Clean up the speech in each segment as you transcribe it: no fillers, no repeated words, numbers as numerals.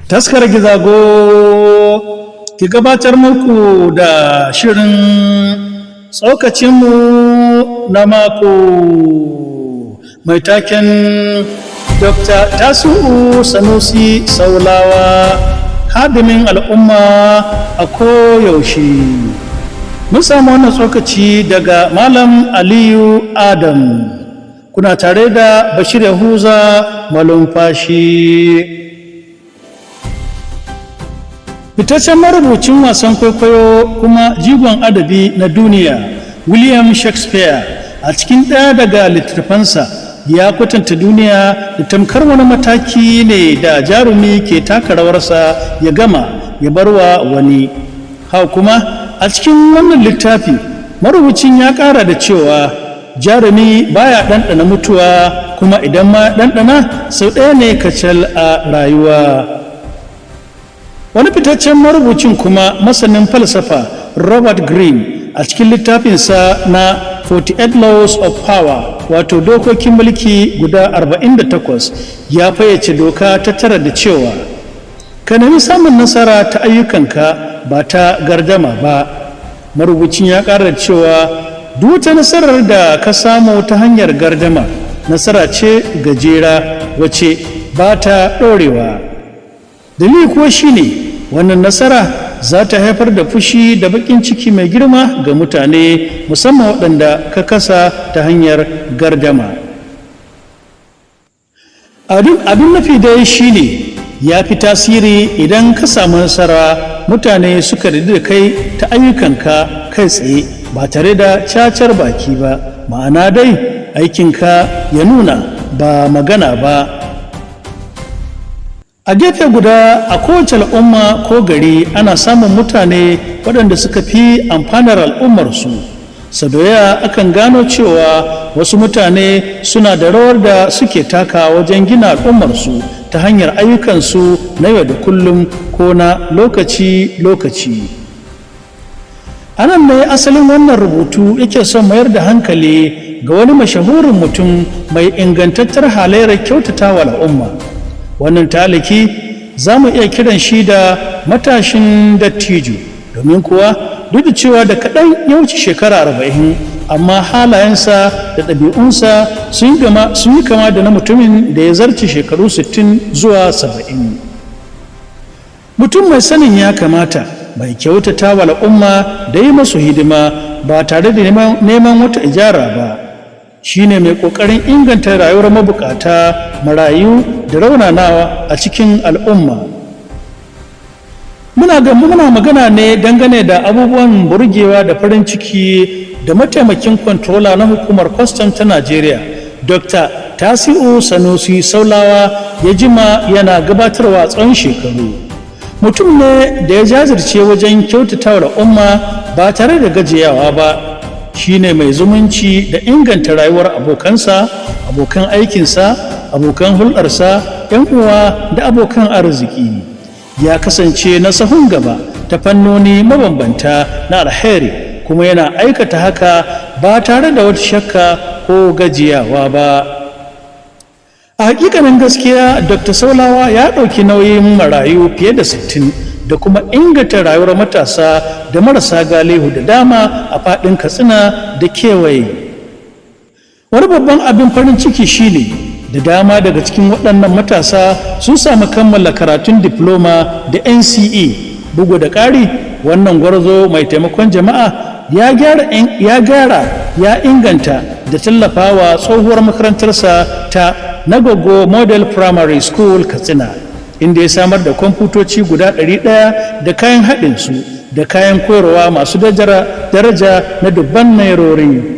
Taskar Gizago ki gabatar muku da shirin tsokacinmu na mako mai taken Dr. Tasi'u Sanusi Saulawa, hadimin al'umma a koyaushe. Mun samu wannan tsokaci daga Malam Aliyu Adam. Kuna tare da Bashir Yahuza Malumfashi. Fitaccen marubucin wasan kwaikwayo kuma jigon adabi na duniya William Shakespeare a cikin ɗaya daga littattafansa ya kwatanta duniya da tamkar wani mataki ne da jarumi ke taka rawarsa ya gama ya barwa wani. Haka kuma a cikin wannan littafi marubucin ya ƙara da cewa jarumi baya ɗanɗana mutuwa, kuma idan ma ɗanɗana sau ɗaya ne kacal a rayuwa. Wani fitaccen marubucin kuma masanin falsafa Robert Greene a cikin littafinsa na 48 Laws of Power, wato dokokin mulki guda 48, ya fayyace doka ta tara da cewa ka nemi samun nasara ta ayyukanka ba ta gardama ba. Marubucin ya ƙara cewa duk wata nasarar da ka samu ta hanyar gardama nasara ce gajera wacce ba ta ɗorewa. Dalili kuwa shine wannan nasara za ta haifar da fushi da baƙin ciki mai girma ga mutane, musamman waɗanda ka kasa ta hanyar gardama. Abin nufi dai shine ya fi tasiri idan ka samu nasara mutane suka da kai ta ayyukanka kai tsaye ba tare da cacar baki ba, ma'ana dai aikinka ya nuna ba magana ba. A gefe guda, a kowace al'umma ko gari ana samun mutane waɗanda suka fi amfanar al'ummarsu. Sadoya akan gano cewa wasu mutane suna da rawar da suke taka wajen gina al'ummarsu ta hanyar ayyukansu na yau da kullum ko na lokaci-lokaci. Anan ne asalin wannan rubutu yake son mayar da hankali ga wani mashahurin mutum mai ingantattar halayyar kyautatawa al'umma. Wannan taliki za mu iya kiran shi da matashin dattijo, domin kuwa duk da cewa da kaɗan ya wuce shekara 40, amma halayensa da ɗabi'unsa sun yi kama da na mutumin da ya zarce shekaru 60 zuwa 70. Mutum mai sanin ya kamata, mai kyautata wa al'umma da yi masu hidima ba tare da neman wata ijara ba. Shi ne mai ƙoƙarin inganta rayuwar mabukata, marayu da raunanawa a cikin al'umma. Muna magana ne dangane da abubuwan burgewa da farin ciki da mataimakin kwantrola na hukumar kwastam ta Najeriya, Dr. Tasi'u Sanusi Saulawa ya jima yana gabatarwa tsawon shekaru. Mutum ne da ya jajirce wajen kyautata wa al'umma ba tare da gajiyawa ba. Shi ne mai zumunci da inganta rayuwar abokansa, abokan aikinsa, abokan hulɗarsa, 'yan uwa da abokan arziki. Ya kasance na sahun gaba ta fannoni mabambanta na alheri, kuma yana aikata haka ba tare da wata shakka ko gajiyawa ba. A hakikanin gaskiya, Dr. Saulawa ya ɗauki nauyin marayu fiye da 60 da kuma inganta rayuwar matasa da marasa galihu da dama a faɗin Katsina da kewaye. Wani babban abin farin ciki shine da dama daga cikin waɗannan matasa sun samu kammala karatun diploma da NCE. Bugu da ƙari, wannan gwarzo mai taimakon jama'a ya inganta da tallafawa tsohuwar makarantarsa ta Nagogo Model Primary School Katsina, inda ya samar da kwamfutoci guda 100 da kayan haɗinsu da kayan koyarwa masu daraja na dubban nairori.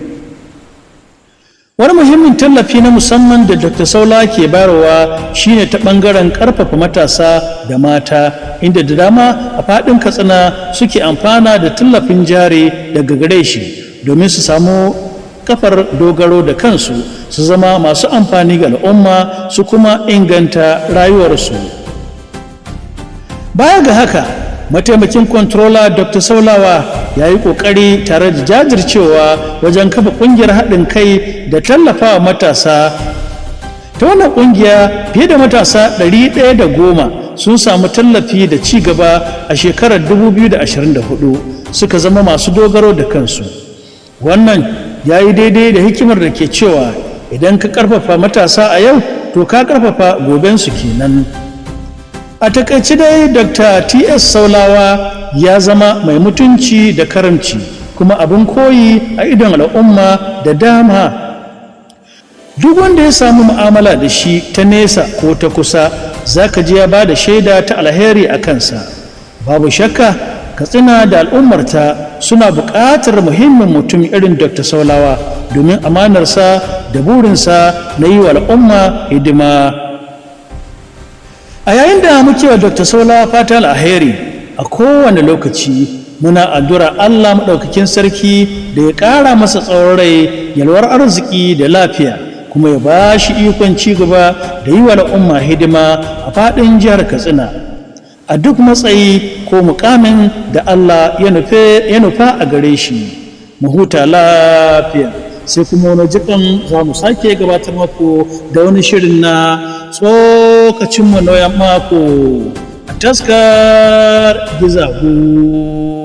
Wani muhimmin tallafi na musamman da Dr. Saula ke bayarwa shine ta ɓangaren ƙarfafa matasa da mata, inda da dama a faɗin Katsina suke amfana da tallafin jari daga gare shi domin su samu kafar dogaro da kansu, su zama masu amfani ga al'umma, su kuma inganta rayuwarsu. Baya ga haka, mataimakin controller Dr. Saulawa ya yi ƙoƙari tare da jajircewa wajen kafa ƙungiyar haɗin kai da tallafawa matasa. Ta wannan ƙungiya fiye da matasa 110 sun samu tallafi da ci gaba a shekarar 2024 suka zama masu dogaro da kansu. Wannan ya yi daidai da hikimar da ke cewa idan ka ƙarfafa matasa a yau to ka ƙarfafa gobensu kenan. A takaice dai Dr. T.S. Saulawa ya zama mai mutunci da karamci kuma abin koyi a idon al'umma da dama. Duk wanda ya samu mu'amala da shi ta nesa ko ta kusa za ka ji ya ba da shaida ta alheri a kansa. Babu shakka Katsina da al'ummarta suna buƙatar muhimmin mutum irin Dr. Saulawa domin amanarsa da burinsa na yi wa al'umma hidima. A yayin da muke wa Dr. Saulawa fatan alheri a kowane lokaci muna addu'ar Allah maɗaukakin sarki da ya ƙara masa tsawon rai, yalwar arziki da lafiya, kuma ya ba shi ikon ci gaba da yi wa al'umma hidima a faɗin jihar Katsina a duk matsayi ko mukamin da Allah ya nufa a gare shi. Mu huta lafiya, sai kuma wani jikan za mu sake gabatar maku da wani shirin na tsokacinmu na mako a taskar gizago.